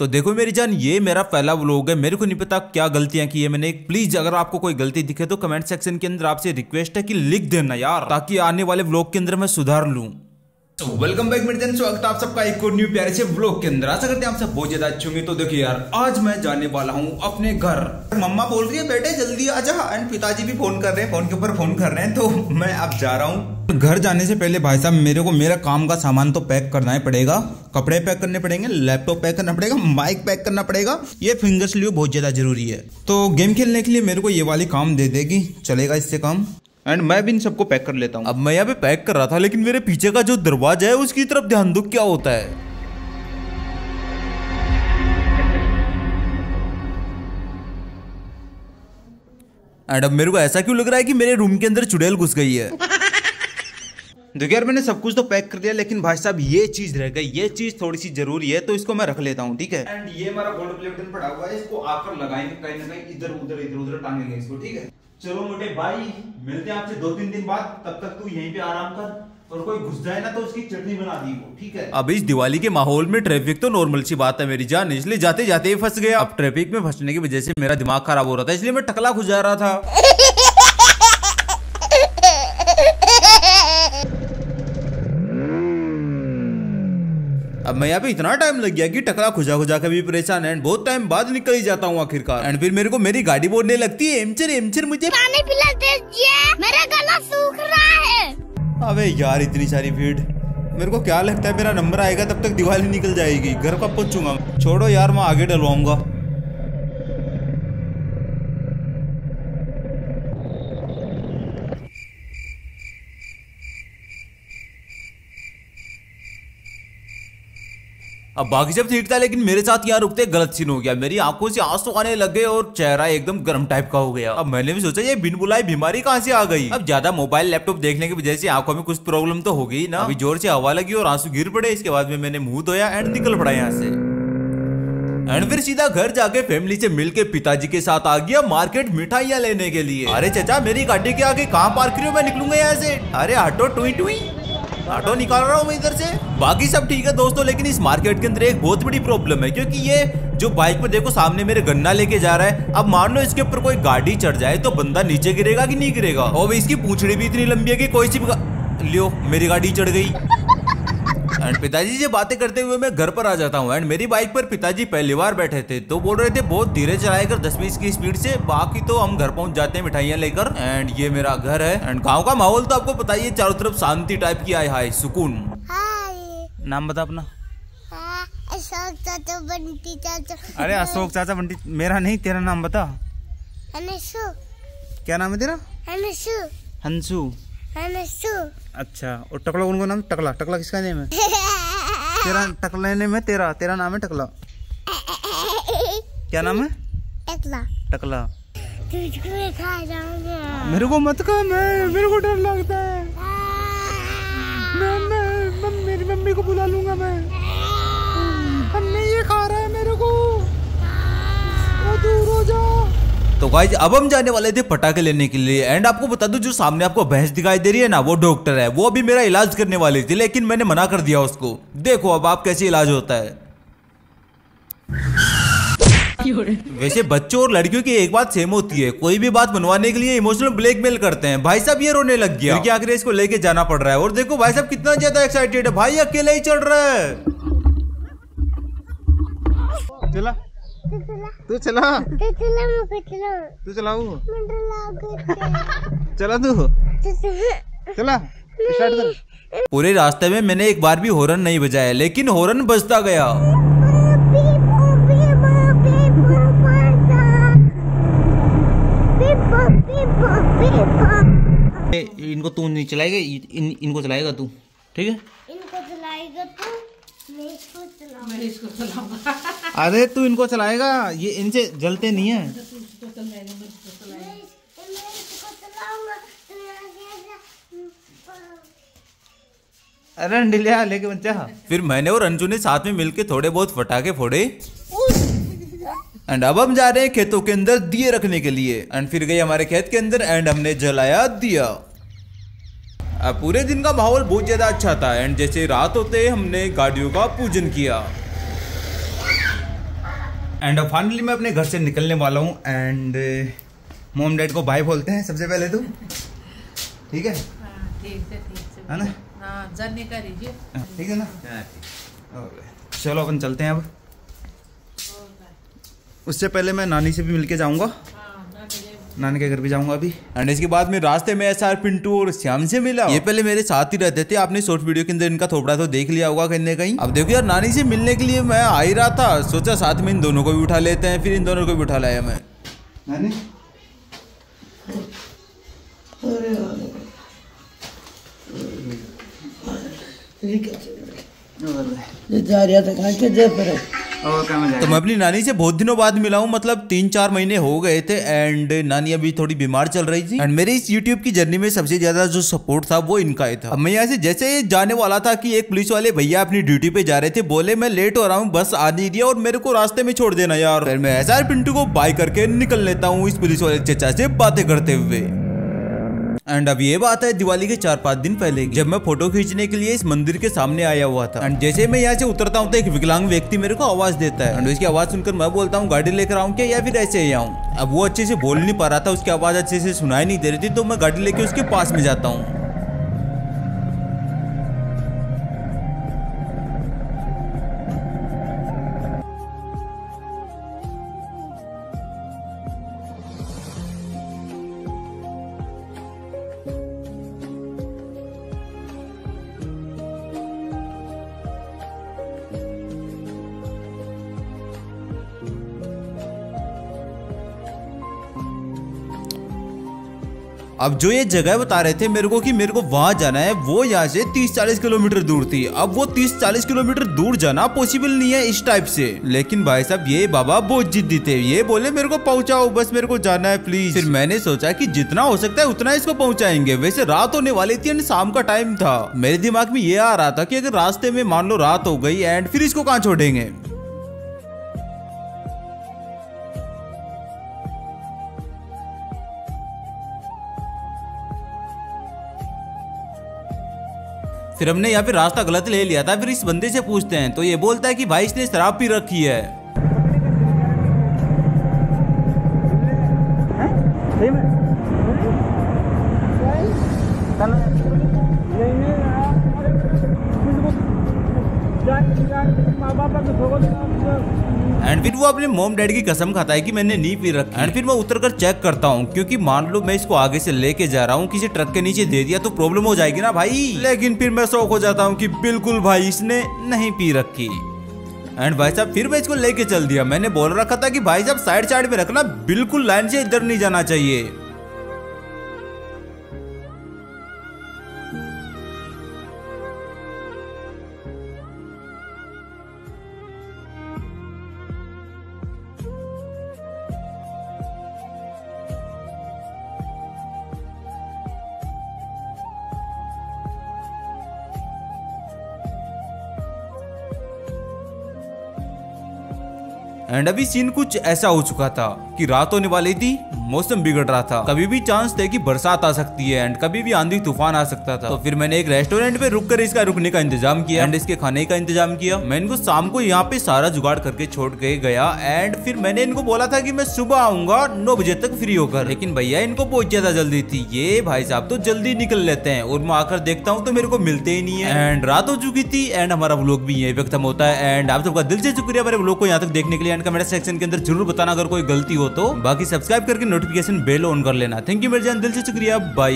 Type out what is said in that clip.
तो देखो मेरी जान, ये मेरा पहला व्लॉग है। मेरे को नहीं पता क्या गलतियां की है मैंने। प्लीज अगर आपको कोई गलती दिखे तो कमेंट सेक्शन के अंदर आपसे रिक्वेस्ट है कि लिख देना यार, ताकि आने वाले व्लॉग के अंदर मैं सुधार लूं। तो वेलकम बैक मेरे जन, स्वागत है आप सबका एक और न्यू प्यारे से व्लॉग के अंदर। आशा करते हैं आप सब बहुत ज्यादा अच्छे होंगे। तो देखिए यार, आज मैं जाने वाला हूँ अपने घर। मम्मा बोल रही है बेटे जल्दी आ जा, एंड पिताजी भी फोन कर रहे हैं, फोन के ऊपर फोन कर रहे हैं। तो मैं अब जा रहा हूँ। घर जाने से पहले भाई साहब मेरे को मेरा काम का सामान तो पैक करना ही पड़ेगा। कपड़े पैक करने पड़ेंगे, लैपटॉप पैक करना पड़ेगा, माइक पैक करना पड़ेगा। ये फिंगर स्लीव बहुत ज्यादा जरूरी है। तो गेम खेलने के लिए मेरे को ये वाली काम दे देगी, चलेगा इससे काम। एंड मैं भी इन सबको पैक कर लेता हूँ। अब मैं यहाँ पे पैक कर रहा था, लेकिन मेरे पीछे का जो दरवाजा है उसकी तरफ ध्यान दो क्या होता है। एंड अब मेरे को ऐसा क्यों लग रहा है कि मेरे रूम के अंदर चुड़ैल घुस गई है। देखिए यार, मैंने सब कुछ तो पैक कर दिया, लेकिन भाई साहब ये चीज रह गई। ये चीज थोड़ी सी जरूरी है, तो इसको मैं रख लेता हूँ, ठीक है। एंड ये हमारा गोल्ड प्लेट पड़ा हुआ है, इसको आकर लगाएंगे कहीं ना कहीं, इधर उधर टांगेंगे इसको, ठीक है। चलो मोटे भाई, मिलते हैं आपसे 2-3 दिन बाद। तब तक तू यहीं पे आराम कर, और कोई घुस जाए ना तो उसकी चटनी बना दी वो, ठीक है। अब इस दिवाली के माहौल में ट्रैफिक तो नॉर्मल सी बात है मेरी जान, इसलिए जाते जाते ही फंस गया। अब ट्रैफिक में फंसने की वजह से मेरा दिमाग खराब हो रहा था, इसलिए मैं टकला घुस जा रहा था। अब मैं यहाँ पे इतना टाइम लग गया कि टकला खुजा खुजा के भी परेशान है। बहुत टाइम बाद निकल ही जाता हूँ आखिरकार। एंड फिर मेरे को मेरी गाड़ी बोलने लगती है, एमचर मुझे पानी पिला दीजिए, मेरा गला सूख रहा है। अबे यार, इतनी सारी भीड़। मेरे को क्या लगता है मेरा नंबर आएगा तब तक दिवाली निकल जाएगी, घर कब पहुंचूंगा। छोड़ो यार, मैं आगे डलवाऊंगा। अब बाकी सब ठीक था, लेकिन मेरे साथ यहाँ रुकते गलत सीन हो गया। मेरी आंखों से आंसू आने लगे और चेहरा एकदम गर्म टाइप का हो गया। अब मैंने भी सोचा ये बिन बुलाई बीमारी कहाँ से आ गई। अब ज्यादा मोबाइल लैपटॉप देखने की वजह से आंखों में कुछ प्रॉब्लम तो हो गई ना। अभी जोर से हवा लगी और आंसू गिर पड़े। इसके बाद में मैंने मुंह धोया एंड निकल पड़ा यहाँ से। एंड फिर सीधा घर जाके फैमिली से मिलके पिताजी के साथ आ गया मार्केट मिठाइयाँ लेने के लिए। अरे चाचा, मेरी गाड़ी के आगे कहाँ पार्क करी हो, मैं निकलूंगा यहाँ से। अरे ऑटो टुई ऑटो निकाल रहा हूँ मैं इधर से। बाकी सब ठीक है दोस्तों, लेकिन इस मार्केट के अंदर एक बहुत बड़ी प्रॉब्लम है, क्योंकि ये जो बाइक पे देखो सामने मेरे गन्ना लेके जा रहा है। अब मान लो इसके ऊपर कोई गाड़ी चढ़ जाए तो बंदा नीचे गिरेगा कि नहीं गिरेगा। और इसकी पूंछड़ी भी इतनी लंबी है कि कोई सी लियो मेरी गाड़ी चढ़ गई। एंड पिताजी से बातें करते हुए मैं घर पर आ जाता हूँ। एंड मेरी बाइक पर पिताजी पहली बार बैठे थे, तो बोल रहे थे बहुत धीरे चलाएकर 10-20 की स्पीड से। बाकी तो हम घर पहुंच जाते हैं मिठाइयाँ लेकर। एंड ये मेरा घर है। एंड गांव का माहौल तो आपको पता ही है, चारों तरफ शांति टाइप की हाय सुकून। नाम बता अपना। अशोक चाचा बंटी चाचा। अरे अशोक चाचा बंटी मेरा नहीं, तेरा नाम बता। हंसू। क्या नाम है तेरा? हंसू। हंसू। अच्छा, और टकला उनको नाम? टकला किसका नेम है? तेरा टकला नेम है तेरा? तेरा नाम है टकला? क्या नाम है? टकला। तुझको मैं खा जाऊंगा। मेरे को मत खा, मेरे को डर लगता है। मैं मेरी मम्मी को बुला लूंगा मैं। मम्मी ये खा रहा है मेरे को, दूर हो जा। तो गाइस, अब हम जाने वाले थे पटाखे लेने के लिए। एंड आपको बता दूं, जो सामने आपको भैंस दिखाई दे रही है ना, वो डॉक्टर है। वो अभी मेरा इलाज करने वाली थी, लेकिन मैंने मना कर दिया उसको। देखो अब आप कैसे इलाज होता है। वैसे बच्चों और लड़कियों की एक बात सेम होती है, कोई भी बात बनवाने के लिए इमोशनल ब्लैकमेल करते हैं। भाई साहब ये रोने लग गया, क्योंकि आखिर इसको लेके जाना पड़ रहा है। और देखो भाई साहब कितना ज्यादा एक्साइटेड है, भाई अकेला ही चल रहा है। चला तू चला तू चलाऊ चला तू चला स्टार्ट कर। पूरे रास्ते में मैंने एक बार भी हॉर्न नहीं बजाया, लेकिन हॉर्न बजता गया। इनको तू नहीं चलाएगा, इनको चलाएगा तू, ठीक है? इनको चलाएगा तू, मैं इसको चलाऊंगा। अरे तू इनको चलाएगा, ये इनसे जलते नहीं है। अरे अंडिलिया लेके बच्चा। फिर मैंने और अंजू ने साथ में मिलके थोड़े बहुत पटाखे फोड़े। एंड अब हम जा रहे हैं खेतों के अंदर दिए रखने के लिए। एंड फिर गए हमारे खेत के अंदर एंड हमने जलाया दिया। अब पूरे दिन का माहौल बहुत ज्यादा अच्छा था। एंड जैसे रात होते हमने गाड़ियों का पूजन किया। एंड फाइनली मैं अपने घर से निकलने वाला हूँ एंड मॉम डैड को बाय बोलते हैं सबसे पहले तो। ठीक है, ठीक है ना? जाने का लीजिए, ठीक है ना? चलो अपन चलते हैं अब। उससे पहले मैं नानी से भी मिलके जाऊंगा, नानी के घर भी जाऊंगा अभी। एंड इसके बाद में रास्ते में SR पिंटू और श्याम से मिला। ये पहले मेरे साथ ही रहते थे, आपने शॉर्ट वीडियो के अंदर इनका थोपड़ा तो देख लिया होगा कहीं ना कहीं। अब देखो यार, नानी से मिलने के लिए मैं आ ही रहा था, सोचा साथ में इन दोनों को भी उठा लेते हैं, फिर इन दोनों को भी उठा लाया मैं। नानी तो मैं अपनी नानी से बहुत दिनों बाद मिला हूँ, मतलब 3-4 महीने हो गए थे। एंड नानी अभी थोड़ी बीमार चल रही थी। एंड मेरे इस यूट्यूब की जर्नी में सबसे ज्यादा जो सपोर्ट था वो इनका ही था। अब मैं यहाँ से जैसे जाने वाला था कि एक पुलिस वाले भैया अपनी ड्यूटी पे जा रहे थे, बोले मैं लेट हो रहा हूँ, बस आ नहीं दिया और मेरे को रास्ते में छोड़ देना यार। फिर मैं SR पिंटू को बाय करके निकल लेता हूँ इस पुलिस वाले चचा से बातें करते हुए। एंड अब ये बात है दिवाली के 4-5 दिन पहले, जब मैं फोटो खींचने के लिए इस मंदिर के सामने आया हुआ था। एंड जैसे मैं यहाँ से उतरता हूँ तो एक विकलांग व्यक्ति मेरे को आवाज देता है। एंड उसकी आवाज सुनकर मैं बोलता हूँ गाड़ी लेकर आऊँ क्या या फिर ऐसे ही आऊँ। अब वो अच्छे से बोल नहीं पा रहा था, उसकी आवाज अच्छे से सुनाई नहीं दे रही थी, तो मैं गाड़ी लेके उसके पास में जाता हूँ। अब जो ये जगह बता रहे थे मेरे को कि मेरे को वहां जाना है, वो यहाँ से 30-40 किलोमीटर दूर थी। अब वो 30-40 किलोमीटर दूर जाना पॉसिबल नहीं है इस टाइप से। लेकिन भाई साहब ये बाबा बहुत जिद्दी थे, ये बोले मेरे को पहुंचाओ, बस मेरे को जाना है प्लीज। फिर मैंने सोचा कि जितना हो सकता है उतना इसको पहुंचाएंगे। वैसे रात होने वाली थी एंड शाम का टाइम था। मेरे दिमाग में ये आ रहा था कि अगर रास्ते में मान लो रात हो गई एंड फिर इसको कहाँ छोड़ेंगे। फिर हमने यहाँ पे रास्ता गलत ले लिया था। फिर इस बंदे से पूछते हैं तो ये बोलता है कि भाई इसने शराब पी रखी है। एंड फिर वो अपने मॉम डैड की कसम खाता है कि मैंने नहीं पी रखी। एंड फिर मैं उतरकर चेक करता हूँ, क्योंकि मान लो मैं इसको आगे से लेके जा रहा हूँ, किसी ट्रक के नीचे दे दिया तो प्रॉब्लम हो जाएगी ना भाई। लेकिन फिर मैं शौक हो जाता हूँ कि बिल्कुल भाई इसने नहीं पी रखी। एंड भाई साहब फिर मैं इसको लेके चल दिया। मैंने बोल रखा था कि भाई साहब साइड में रखना, बिल्कुल लाइन से इधर नहीं जाना चाहिए। एंड अभी सीन कुछ ऐसा हो चुका था कि रात होने वाली थी, मौसम बिगड़ रहा था, कभी भी चांस थे कि बरसात आ सकती है एंड कभी भी आंधी तूफान आ सकता था। तो फिर मैंने एक रेस्टोरेंट पे रुककर इसका रुकने का इंतजाम किया एंड इसके खाने का इंतजाम किया। मैं इनको शाम को यहाँ पे सारा जुगाड़ करके छोड़ के गया एंड फिर मैंने इनको बोला था कि मैं सुबह आऊंगा 9 बजे तक फ्री होकर। लेकिन भैया इनको बहुत ज्यादा जल्दी थी, ये भाई साहब तो जल्दी निकल लेते हैं और मैं आकर देखता हूँ तो मेरे को मिलते ही नहीं है। एंड रात हो चुकी थी एंड हमारा व्लॉग भी यहीं पे खत्म होता है। एंड आप सबका दिल से शुक्रिया मेरे व्लॉग को यहाँ तक देखने के लिए। एंड कमेंट सेक्शन के अंदर जरूर बताना अगर कोई गलती हो तो। बाकी सब्सक्राइब करके नोटिफिकेशन बेल ऑन कर लेना। थैंक यू मेरे जान, दिल से शुक्रिया, बाय।